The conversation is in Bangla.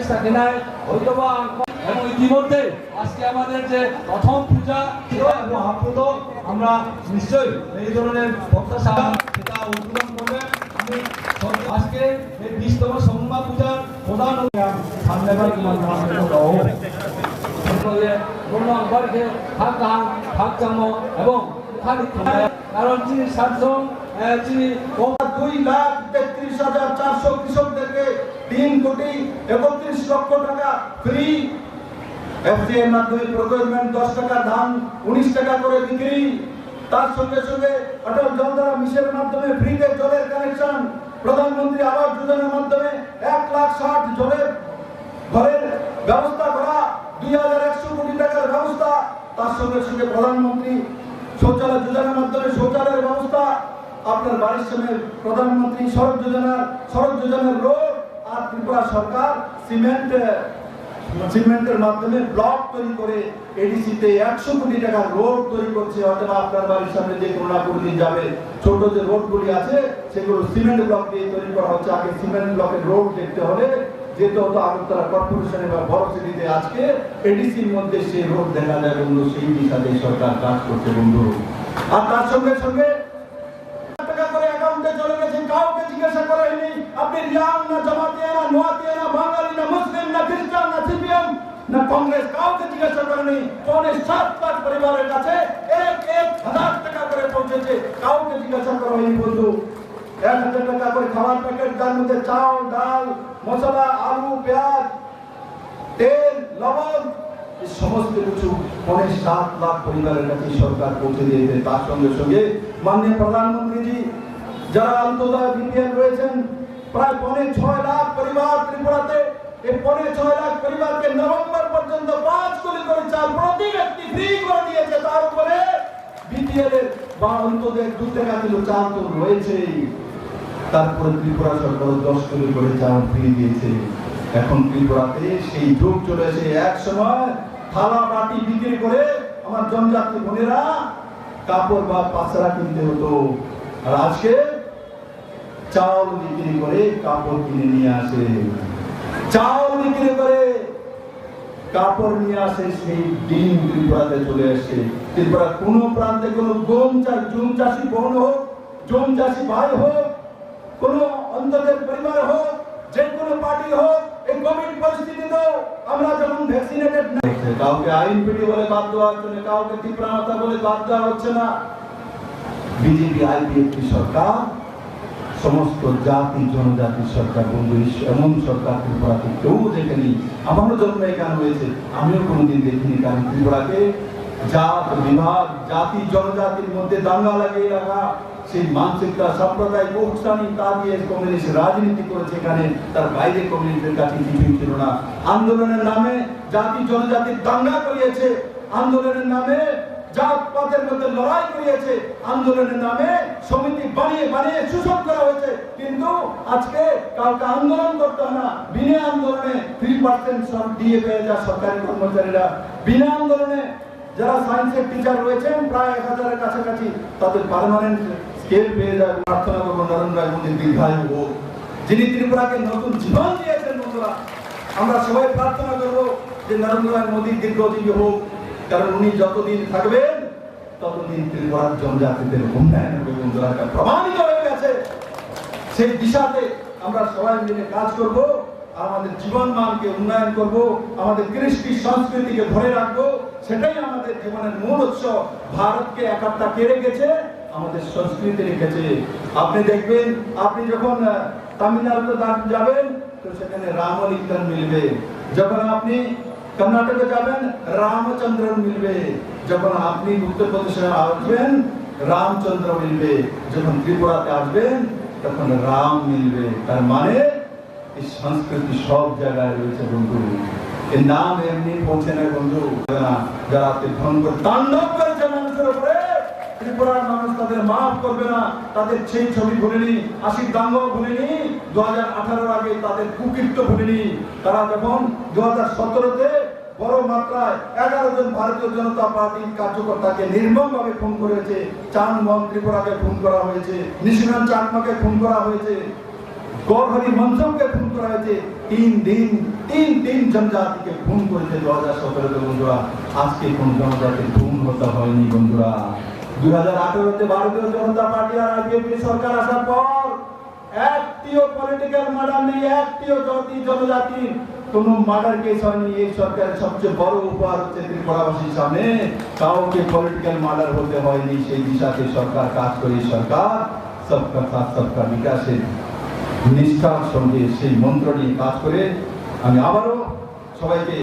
সাকিনায় হয়তোবা এবং ইতিমধ্যে আজকে আমাদের যে প্রথম পূজা মহাপ্রদ আমরা নিশ্চয়ই এই ধরনের প্রত্যাশা সেটা উদ্বোধন করবেন। আমি আজকে এই 20তম সংঘা পূজার প্রধান ধন্যবাদ এবং কারণ যিনি শাসন যিনি 2,33,400 কৃষকদেরকে 3,31,00,000 টাকা ফ্রি এফসিআই মাধ্যমে প্রকিউরমেন্ট, 10 টাকা ধান 19 টাকা করে বিক্রি, তার সঙ্গে সঙ্গে অটল জলধারা মিশনের মাধ্যমে ফ্রিতে জলের কানেকশন, প্রধানমন্ত্রী আবাস যোজনার মাধ্যমে 1,60,000 জলের ঘরের ব্যবস্থা করা, 2,100 কোটি টাকার ব্যবস্থা, তার সঙ্গে সঙ্গে প্রধানমন্ত্রী শৌচালয় যোজনার মাধ্যমে শৌচালয়ের ব্যবস্থা, আপনার বাড়ির সামনে প্রধানমন্ত্রী সড়ক যোজনার রোড, আর ত্রিপুরা সরকার সিমেন্টের মাধ্যমে ব্লক তৈরি করে এডিসিতে 100 কোটি টাকার রোড তৈরি করছে। অথবা আপনার বাড়ির সামনে যে করোনাপুরি যাবে ছোট যে রোডগুলি আছে সেগুলো সিমেন্ট ব্লক দিয়ে তৈরি করা হচ্ছে। আগে সিমেন্ট ব্লকের রোড দেখতে হলে যেতে হতো আগরতলা কর্পোরেশনে বা বড় সিটিতে, আজকে এডিসির মধ্যে সেই রোড দেখা যায় বন্ধু। সেই দিশাতে সরকার কাজ করছে বন্ধু। আর তার সঙ্গে সঙ্গে টাকা করে অ্যাকাউন্টে চলে গেছে, কাউকে জিজ্ঞাসা করেনি আপনি রিয়াং না জামাতিয়া না নোয়াতিয়া না বাঙালি না মুসলিম না খ্রিস্টান না সিপিএম না কংগ্রেস, কাউকে জিজ্ঞাসা করেনি। 7 লাখ পরিবারের কাছে 1,000 টাকা করে পৌঁছেছে, কাউকে জিজ্ঞাসা করেনি বন্ধু। 1,000 টাকা করে খাবার প্যাকেট, যার মধ্যে চাল ডাল মশলা আলু পেঁয়াজ তেল লবণ এই সমস্ত কিছু 7 লাখ পরিবারের কাছে সরকার পৌঁছে দিয়েছে। তার সঙ্গে সঙ্গে মাননীয় প্রধানমন্ত্রীজি যারা অন্তর্জাল বিপিএল রয়েছেন প্রায় 6 লাখ পরিবার ত্রিপুরাতে, এই 6 লাখ পরিবারকে নভেম্বর পর্যন্ত 5 কোটি করে চাল প্রতি ব্যক্তি ফ্রি করে দিয়েছে। তার উপরে বিপিএল এর বা অন্তর্জাল 2 টাকা কিলো চাল তো রয়েছেই, তারপরে ত্রিপুরা সরকার 10 কোটি করে চাল ফ্রি দিয়েছে। এখন ত্রিপুরাতে সেই যুগ চলে এসে এক সময় থালা বাটি বিক্রি করে আমার জনজাতি বোনেরা কাপড় বা পাঁচরা কিনতে হতো, আর আজকে চাউল বিক্রি করে কাপড় কিনে নিয়ে আসে, চাউল বিক্রি করে কাপড় নিয়ে আসে। সেই দিন ত্রিপুরাতে চলে আসে। ত্রিপুরা কোন প্রান্তে কোন জুম চাষি বোন হোক, জুম চাষি ভাই হোক, কোন অন্তদের পরিবার হোক, যে কোনো পার্টি হোক, এই কোভিড পরিস্থিতিতেও আমরা যখন ভ্যাকসিনেটেড না, কাউকে আইনপিটি বলে বাদ দেওয়া হচ্ছে না, কাউকে তীব্রতা বলে বাদ দেওয়া হচ্ছে না। বিজেপি আইপিএফটি সরকার সমস্ত জাতি জনজাতির সরকার বন্ধু। এমন সরকার ত্রিপুরাকে কেউ দেখেনি। আমারও জন্ম এখানে হয়েছে, আমিও কোনোদিন দেখিনি। কারণ ত্রিপুরাকে জাত বিভাগ জাতি জনজাতির মধ্যে দাঙ্গা লাগিয়ে রাখা, সেই মানসিকতা সাম্প্রদায়িক উৎসাহী তা দিয়ে কমিউনিস্ট রাজনীতি করেছে। এখানে তার বাইরে কমিউনিস্টদের কাছে কিছুই ছিল না। আন্দোলনের নামে জাতি জনজাতির দাঙ্গা করিয়েছে, আন্দোলনের নামে জাতপাতের মধ্যে লড়াই করিয়েছে, আন্দোলনের নামে সমিতি বানিয়ে বানিয়ে শোষণ করা হয়েছে। কিন্তু আজকে কাউকে আন্দোলন করতে হয় না, বিনা আন্দোলনে 3% দিয়ে পেয়ে যায় সরকারি কর্মচারীরা। বিনা আন্দোলনে যারা সায়েন্সের টিচার রয়েছেন প্রায় 1000-এর কাছাকাছি, তাদের পার্মানেন্ট স্কেল পেয়ে যায়। প্রার্থনা করবো নরেন্দ্র মোদীর দীর্ঘায়ু হোক, যিনি ত্রিপুরাকে নতুন জীবন দিয়েছেন। বন্ধুরা, আমরা সবাই প্রার্থনা করবো যে নরেন্দ্র মোদীর দীর্ঘজীবী হোক, কারণ উনি যতদিন থাকবেন ততদিন ত্রিপুরার জনজাতিদের উন্নয়ন হবে। বন্ধুরা, প্রমাণিত হয়ে গেছে। সেই দিশাতে আমরা সবাই মিলে কাজ করব, আমাদের জীবন মানকে উন্নয়ন করব, আমাদের কৃষ্টি সংস্কৃতিকে ধরে রাখবো। সেটাই আমাদের জীবনের মূল উৎস। ভারতকে একাত্তা কে রেখেছে? আমাদের সংস্কৃতি রেখেছে। আপনি দেখবেন, আপনি যখন তামিলনাড়ুতে যাবেন তো সেখানে রামলিঙ্গন মিলবে, যখন আপনি কর্ণাটকে যাবেন রামচন্দ্রন মিলবে, যখন আপনি উত্তরপ্রদেশে আসবেন রামচন্দ্র মিলবে, যখন ত্রিপুরাতে আসবেন তখন রাম মিলবে। তার মানে এই সংস্কৃতি সব জায়গায় রয়েছে বন্ধু। এর নাম এমনি পৌঁছে না বন্ধু। যারা তীর্থন করে তাণ্ডব করেছে মানুষের উপরে, ত্রিপুরার মানুষ তাদের মাফ করবে না। তাদের সেই ছবি ভুলিনি, 80 দাঙ্গ ভুলিনি, 2018 আগে তাদের কুকীর্ত ভুলিনি। তারা যখন 2017-তে বড় মাত্রায় 11 জন ভারতীয় জনতা পার্টির কার্যকর্তাকে নির্মমভাবে খুন করেছে, চাঁদমোহন ত্রিপুরাকে খুন করা হয়েছে, নিশিকান্ত চাকমাকে খুন করা হয়েছে। গৌরহরি মঞ্চমকে খুন করা হয়েছে, তিন জনজাতিকে খুন করেছে 2017-তে বন্ধুরা। আজকে কোন জনজাতির খুন হতে হয়নি বন্ধুরা। 2018-তে ভারতীয় জনতা পার্টি আর বিজেপি সরকার আসার পর একটিও পলিটিক্যাল মার্ডার নেই, একটিও জনজাতির কোন মার্ডার কেস হয়নি। এই সরকারের সবচেয়ে বড় উপহার হচ্ছে ত্রিপুরাবাসীর সামনে কাউকে পলিটিক্যাল মার্ডার হতে হয়নি। সেই দিশাতে সরকার কাজ করে। সরকার সবকা সাথ সবকা বিকাশের নিষ্ঠার সঙ্গে সেই মন্ত্র নিয়ে কাজ করে। আমি আবারও সবাইকে